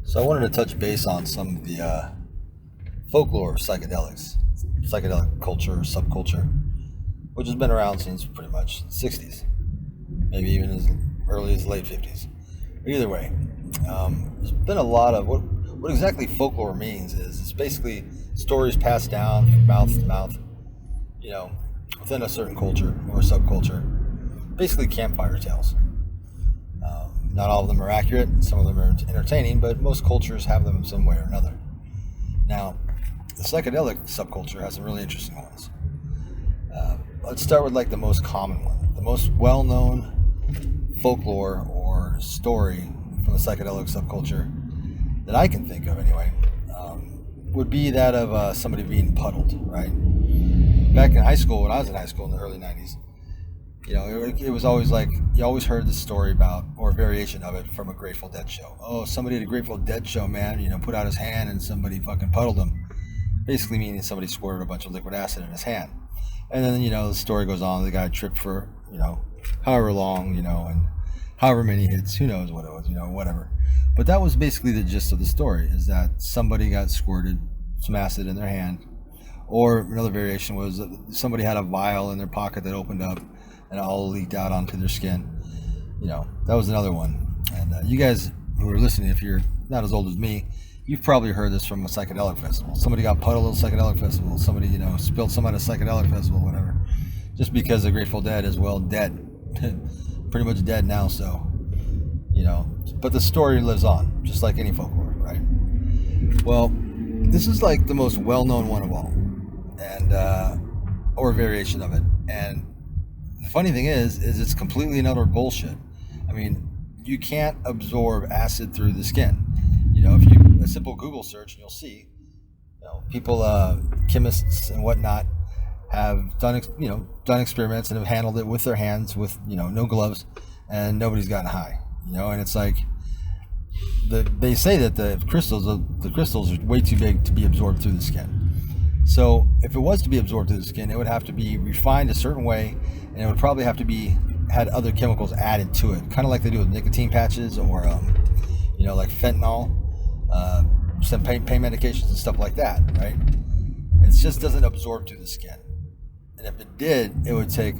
So I wanted to touch base on some of the folklore of psychedelics, psychedelic culture, subculture, which has been around since pretty much the 60s, maybe even as early as the late 50s. Either way, there's been a lot of what exactly folklore means is it's basically stories passed down from mouth to mouth, you know, within a certain culture or subculture, basically campfire tales. Not all of them are accurate, some of them are entertaining, but most cultures have them in some way or another. Now, the psychedelic subculture has some really interesting ones. Let's start with like the most common one. The most well-known folklore or story from the psychedelic subculture that I can think of anyway, would be that of somebody being puddled, right? Back in high school, when I was in high school in the early 90s, you know, it was always like, you always heard this story about, or a variation of it from a Grateful Dead show. Oh, somebody at a Grateful Dead show, man, you know, put out his hand and somebody fucking puddled him. Basically meaning somebody squirted a bunch of liquid acid in his hand. And then, you know, the story goes on, the guy tripped for, you know, however long, you know, and however many hits, who knows what it was, you know, whatever. But that was basically the gist of the story, is that somebody got squirted some acid in their hand. Or another variation was that somebody had a vial in their pocket that opened up and it all leaked out onto their skin. You know, that was another one. And you guys who are listening, if you're not as old as me, you've probably heard this from a psychedelic festival. Somebody got puddled at a psychedelic festival. Somebody, you know, spilled some at a psychedelic festival, whatever. Just because the Grateful Dead is, well, dead. Pretty much dead now, so, you know. But the story lives on, just like any folklore, right? Well, this is like the most well-known one of all, and or a variation of it. And the funny thing is it's completely and utter bullshit. I mean, you can't absorb acid through the skin. You know, if you a simple Google search, and you'll see, you know, people, chemists and whatnot, have done experiments and have handled it with their hands, with, you know, no gloves, and nobody's gotten high. You know, and it's like they say that the crystals are way too big to be absorbed through the skin. So if it was to be absorbed through the skin, it would have to be refined a certain way, and it would probably have to be had other chemicals added to it, kind of like they do with nicotine patches, or you know, like fentanyl, some pain medications and stuff like that, right? It just doesn't absorb through the skin, and if it did, it would take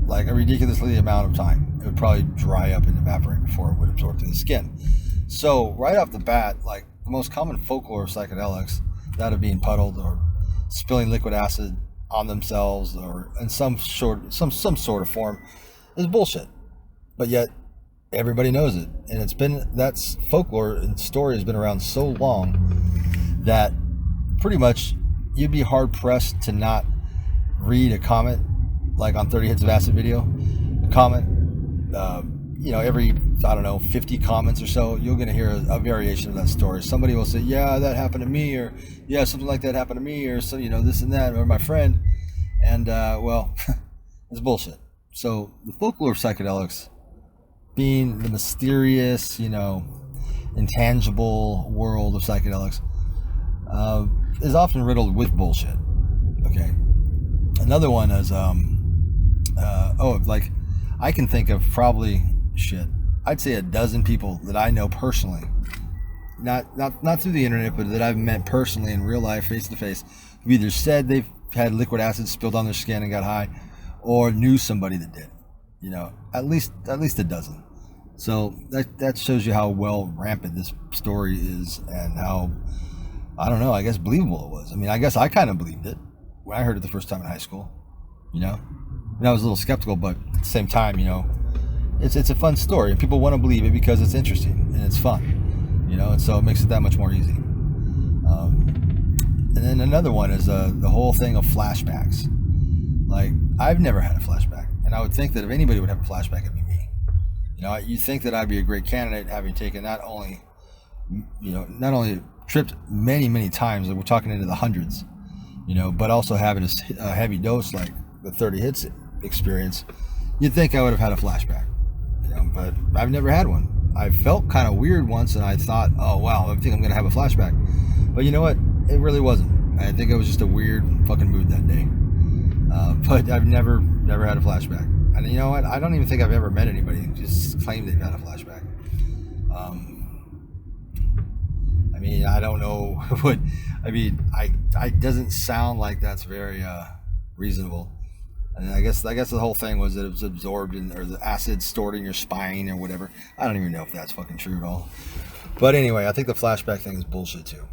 like a ridiculously amount of time. It would probably dry up and evaporate before it would absorb through the skin. So right off the bat, like the most common folklore of psychedelics, that of being puddled or spilling liquid acid on themselves or in some sort of form, is bullshit. But yet everybody knows it, and that's folklore and story has been around so long that pretty much you'd be hard pressed to not read a comment, like on 30 Hits of Acid video, a comment, you know, every, I don't know, 50 comments or so, you're going to hear a variation of that story. Somebody will say, yeah, that happened to me, or yeah, something like that happened to me, or so, you know, this and that, or my friend. And well, it's bullshit. So the folklore of psychedelics, being the mysterious, you know, intangible world of psychedelics, is often riddled with bullshit. Okay. Another one is like I can think of probably I'd say a dozen people that I know personally, not through the internet, but that I've met personally in real life, face to face, who either said they've had liquid acid spilled on their skin and got high, or knew somebody that did. You know, at least a dozen. So that shows you how well rampant this story is, and how, I don't know, I guess believable it was. I mean, I guess I kind of believed it when I heard it the first time in high school. You know, and I was a little skeptical, but at the same time, you know, it's a fun story, and people want to believe it because it's interesting and it's fun, you know, and so it makes it that much more easy. And then another one is the whole thing of flashbacks. Like, I've never had a flashback, and I would think that if anybody would have a flashback, it'd be me. You know, you think that I'd be a great candidate, having taken not only tripped many times, like we're talking into the hundreds, you know, but also having a heavy dose like the 30 hits experience. You'd think I would have had a flashback, you know, but I've never had one. I felt kind of weird once, and I thought, oh wow, I think I'm gonna have a flashback. But you know what? It really wasn't. I think it was just a weird fucking mood that day. But I've never had a flashback. And you know what? I don't even think I've ever met anybody who just claimed they've had a flashback. mean, I don't know what. I mean, I doesn't sound like that's very reasonable. And I guess the whole thing was that it was absorbed or the acid stored in your spine or whatever. I don't even know if that's fucking true at all. But anyway, I think the flashback thing is bullshit too.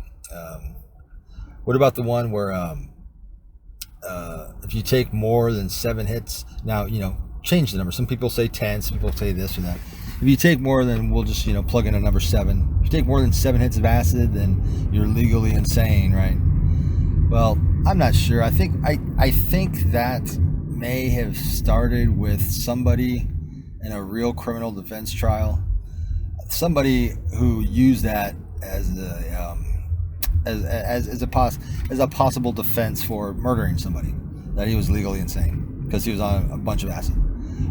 What about the one where if you take more than 7 hits, now change the number. Some people say 10, some people say this or that. If you take more than, we'll just plug in a number 7. If you take more than 7 hits of acid, then you're legally insane, right? Well, I'm not sure. I think that may have started with somebody in a real criminal defense trial, somebody who used that as a possible defense for murdering somebody, that he was legally insane because he was on a bunch of acid.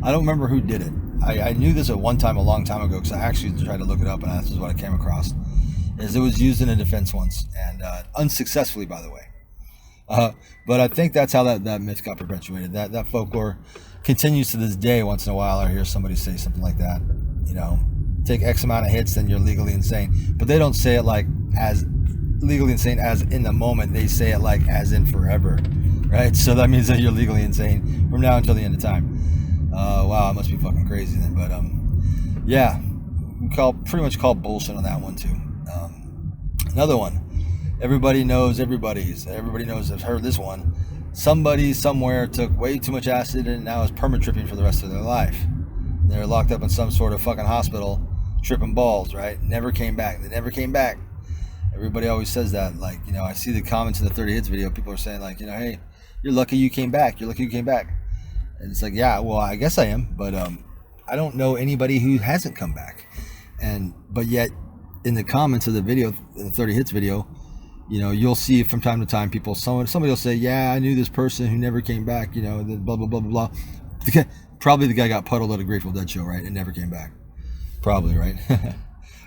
I don't remember who did it. I knew this at one time a long time ago because I actually tried to look it up, and this is what I came across. Is it was used in a defense once, and unsuccessfully, by the way. But I think that's how that myth got perpetuated. That folklore continues to this day. Once in a while I hear somebody say something like that. Take X amount of hits, then you're legally insane. But they don't say it like as legally insane as in the moment. They say it like as in forever, right? So that means that you're legally insane from now until the end of time. Wow, I must be fucking crazy then. But yeah, pretty much call bullshit on that one too. Another one. Everybody knows everybody's. Everybody knows. I've heard this one. Somebody somewhere took way too much acid and now is perma-tripping for the rest of their life. They're locked up in some sort of fucking hospital, tripping balls, right? Never came back. They never came back. Everybody always says that. Like, I see the comments in the 30 Hits video. People are saying like, hey, you're lucky you came back. You're lucky you came back. And it's like, yeah, well, I guess I am. But I don't know anybody who hasn't come back. But yet, in the comments of the video, in the 30 Hits video, you'll see from time to time somebody will say, yeah, I knew this person who never came back, blah, blah, blah, blah, blah. Probably the guy got puddled at a Grateful Dead show, right? And never came back. Probably, right?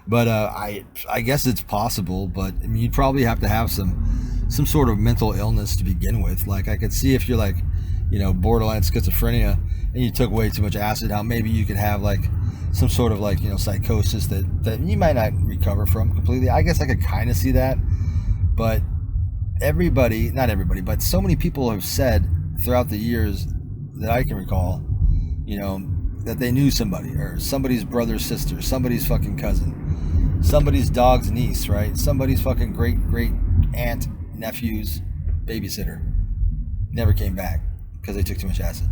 But I guess it's possible, but I mean, you'd probably have to have some sort of mental illness to begin with. Like, I could see if you're like, borderline schizophrenia and you took way too much acid, how maybe you could have like some sort of like, psychosis that you might not recover from completely. I guess I could kind of see that. But not everybody, but so many people have said throughout the years that I can recall, that they knew somebody, or somebody's brother, sister, somebody's fucking cousin, somebody's dog's niece, right? Somebody's fucking great aunt, nephew's babysitter never came back because they took too much acid.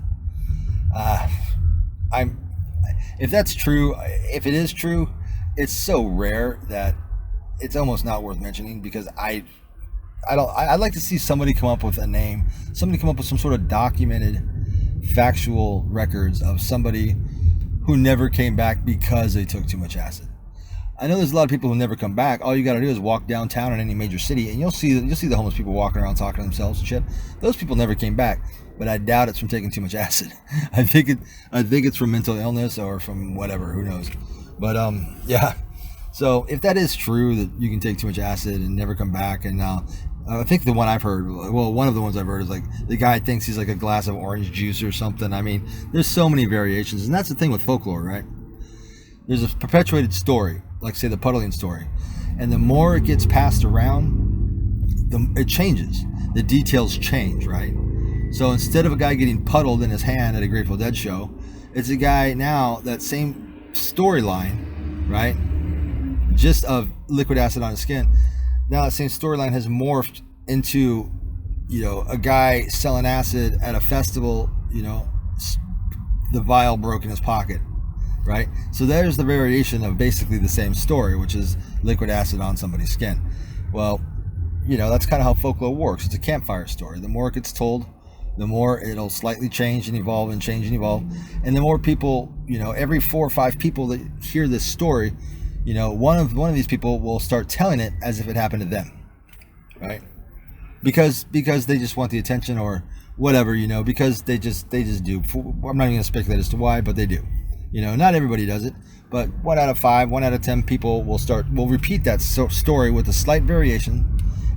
If that's true, if it is true, it's so rare that it's almost not worth mentioning, because I'd like to see somebody come up with a name, somebody come up with some sort of documented factual records of somebody who never came back because they took too much acid. I know there's a lot of people who never come back. All you got to do is walk downtown in any major city, and you'll see the homeless people walking around talking to themselves and shit. Those people never came back, but I doubt it's from taking too much acid. I think it's from mental illness or from whatever. Who knows? But yeah. So if that is true, that you can take too much acid and never come back, and I think the one I've heard, well, one of the ones I've heard is like the guy thinks he's like a glass of orange juice or something. I mean, there's so many variations, and that's the thing with folklore, right? There's a perpetuated story, like say the puddling story, and the more it gets passed around, it changes. The details change, right? So instead of a guy getting puddled in his hand at a Grateful Dead show, it's a guy now, that same storyline, right? Just of liquid acid on his skin. Now that same storyline has morphed into, a guy selling acid at a festival, the vial broke in his pocket, right? So there's the variation of basically the same story, which is liquid acid on somebody's skin. Well, that's kind of how folklore works. It's a campfire story. The more it gets told, the more it'll slightly change and evolve and change and evolve. And the more people, every 4 or 5 people that hear this story, one of these people will start telling it as if it happened to them, right? Because they just want the attention or whatever, because they just do. I'm not even gonna speculate as to why, but they do. Not everybody does it, but 1 out of 5, 1 out of 10 people will repeat that story with a slight variation,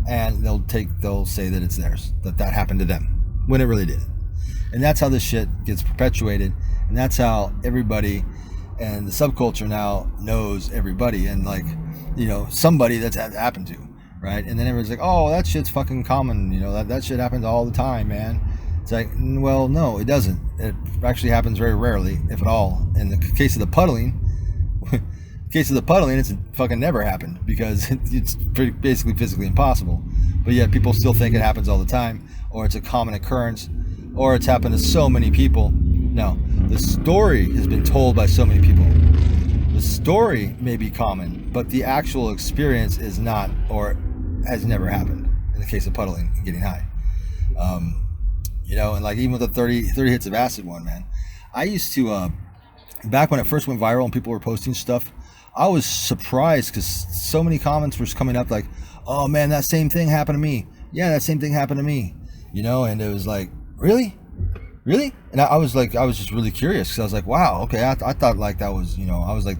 and they'll say that it's theirs, that happened to them when it really didn't. And that's how this shit gets perpetuated, and that's how everybody and the subculture now knows everybody. And like, somebody that's happened to, right? And then everyone's like, oh, that shit's fucking common, that shit happens all the time, man. It's like, well, no, it doesn't. It actually happens very rarely, if at all. In the case of the puddling, it's fucking never happened, because it's basically physically impossible. But yet people still think it happens all the time, or it's a common occurrence, or it's happened to so many people. No, the story has been told by so many people. The story may be common, but the actual experience is not, or has never happened in the case of puddling and getting high. And like even with the 30 hits of acid one, man, I used to, back when it first went viral and people were posting stuff, I was surprised because so many comments were coming up like, oh man, that same thing happened to me. Yeah, that same thing happened to me. And it was like, really? And I was just really curious, because I was like, wow, okay, I thought like that was, I was like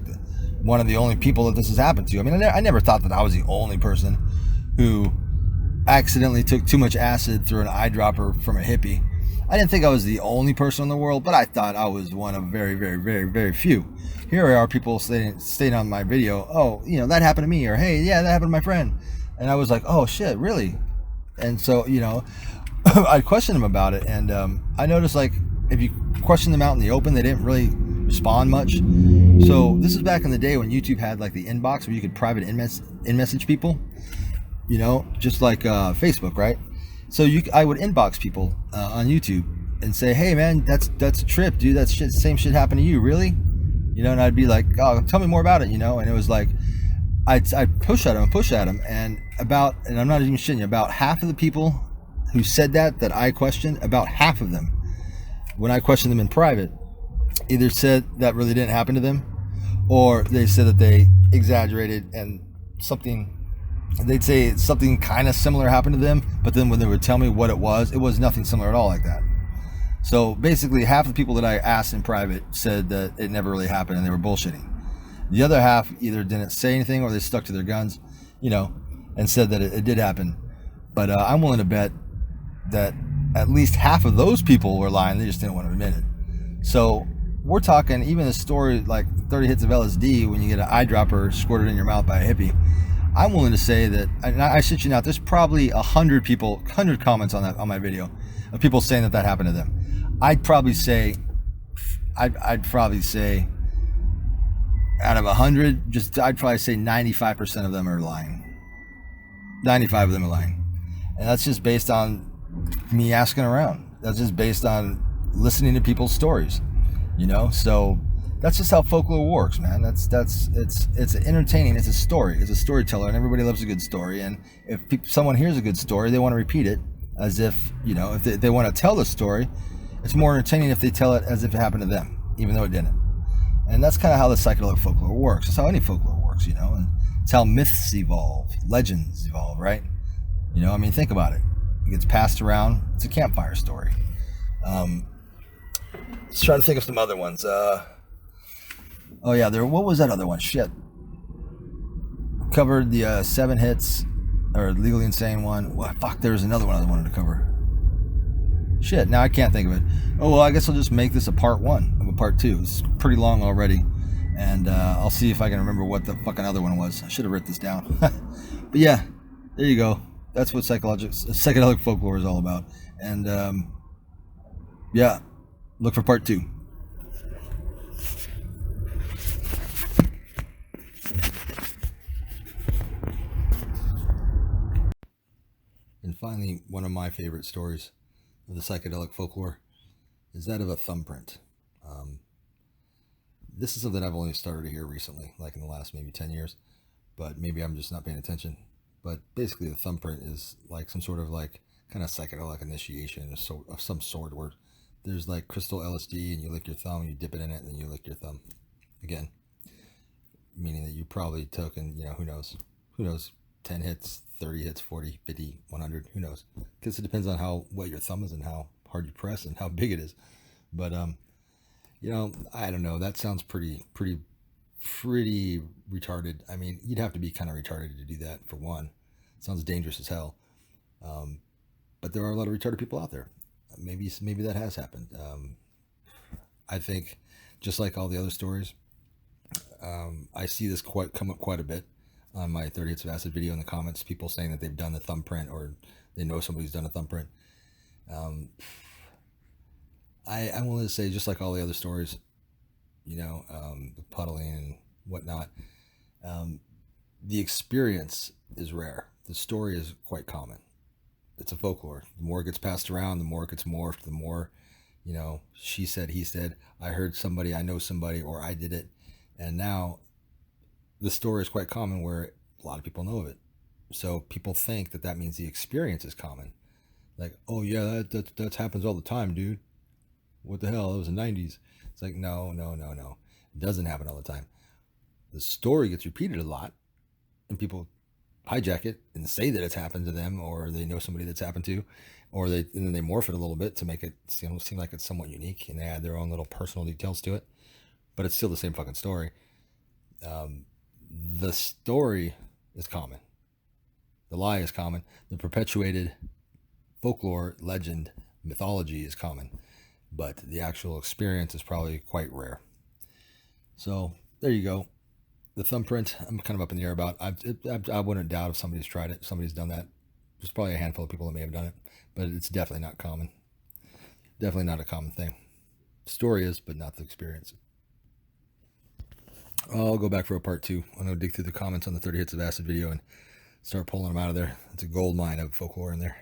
one of the only people that this has happened to. I mean, I never thought that I was the only person who accidentally took too much acid through an eyedropper from a hippie. I didn't think I was the only person in the world, but I thought I was one of very, very, very, very few. Here are people staying on my video, oh, that happened to me, or hey, yeah, that happened to my friend. And I was like, oh shit, really? And so, I'd question them about it, and I noticed, like, if you question them out in the open, they didn't really respond much. So this is back in the day when YouTube had like the inbox, where you could private in-message people, just like Facebook, right? So I would inbox people on YouTube and say, hey man, that's a trip, dude, same shit happened to you, really? And I'd be like, oh, tell me more about it, and it was like, I'd push at them, and I'm not even shitting you, about half of the people who said that I questioned, about half of them, when I questioned them in private, either said that really didn't happen to them, or they said that they exaggerated and they'd say something kind of similar happened to them, but then when they would tell me what it was nothing similar at all like that. So basically half the people that I asked in private said that it never really happened and they were bullshitting. The other half either didn't say anything or they stuck to their guns, and said that it did happen. But I'm willing to bet that at least half of those people were lying. They just didn't want to admit it. So we're talking even a story like 30 hits of LSD when you get an eyedropper squirted in your mouth by a hippie. I'm willing to say that, and I shit you not, there's probably 100 comments on my video of people saying that happened to them. I'd probably say out of 100, I'd probably say 95% of them are lying. 95 of them are lying. And that's just based on me asking around. That's just based on listening to people's stories, so that's just how folklore works, man. It's entertaining. It's a story. It's a storyteller, and everybody loves a good story. And if someone hears a good story, they want to repeat it as if, if they want to tell the story, it's more entertaining if they tell it as if it happened to them, even though it didn't. And that's kind of how the psychedelic folklore works. That's how any folklore works, and it's how myths evolve, legends evolve, right? Think about it. It gets passed around. It's a campfire story. Just trying to think of some other ones. What was that other one? Shit. Covered the 7 hits, or Legally Insane one. Well, fuck, there was another one I wanted to cover. Shit, now I can't think of it. Oh, well, I guess I'll just make this a part 1 of a part 2. It's pretty long already. And I'll see if I can remember what the fucking other one was. I should have written this down. But yeah, there you go. That's what psychedelic folklore is all about. And yeah, look for part 2. And finally, one of my favorite stories of the psychedelic folklore is that of a thumbprint. This is something I've only started to hear recently, like in the last maybe 10 years, but maybe I'm just not paying attention. But basically the thumbprint is like some sort of like kind of psychedelic initiation of some sort, where there's like crystal LSD and you lick your thumb, you dip it in it, and then you lick your thumb again, meaning that you probably took, and who knows, 10 hits, 30 hits, 40, 50, 100, who knows, because it depends on how wet your thumb is and how hard you press and how big it is. But I don't know, that sounds pretty retarded. I mean, you'd have to be kind of retarded to do that, for one. It sounds dangerous as hell. But there are a lot of retarded people out there. Maybe that has happened. I think, just like all the other stories, I see this come up quite a bit. on my 30 Hits of Acid video in the comments, people saying that they've done the thumbprint or they know somebody's done a thumbprint. I'm willing to say, just like all the other stories, the puddling and whatnot, the experience is rare. The story is quite common. It's a folklore. The more it gets passed around, the more it gets morphed, the more, she said, he said, I heard somebody, I know somebody, or I did it. And now the story is quite common where a lot of people know of it. So people think that means the experience is common. Like, oh yeah, that happens all the time, dude. What the hell? It was the 90s. It's like, no. It doesn't happen all the time. The story gets repeated a lot, and people hijack it and say that it's happened to them, or they know somebody that's happened to, and then they morph it a little bit to make it seem like it's somewhat unique, and they add their own little personal details to it. But it's still the same fucking story. The story is common. The lie is common. The perpetuated folklore, legend, mythology is common. But the actual experience is probably quite rare. So there you go. The thumbprint, I'm kind of up in the air about. I wouldn't doubt if somebody's tried it. Somebody's done that. There's probably a handful of people that may have done it, but it's definitely not common. Definitely not a common thing. Story is, but not the experience. I'll go back for a part 2. I'm going to dig through the comments on the 30 Hits of Acid video and start pulling them out of there. It's a gold mine of folklore in there.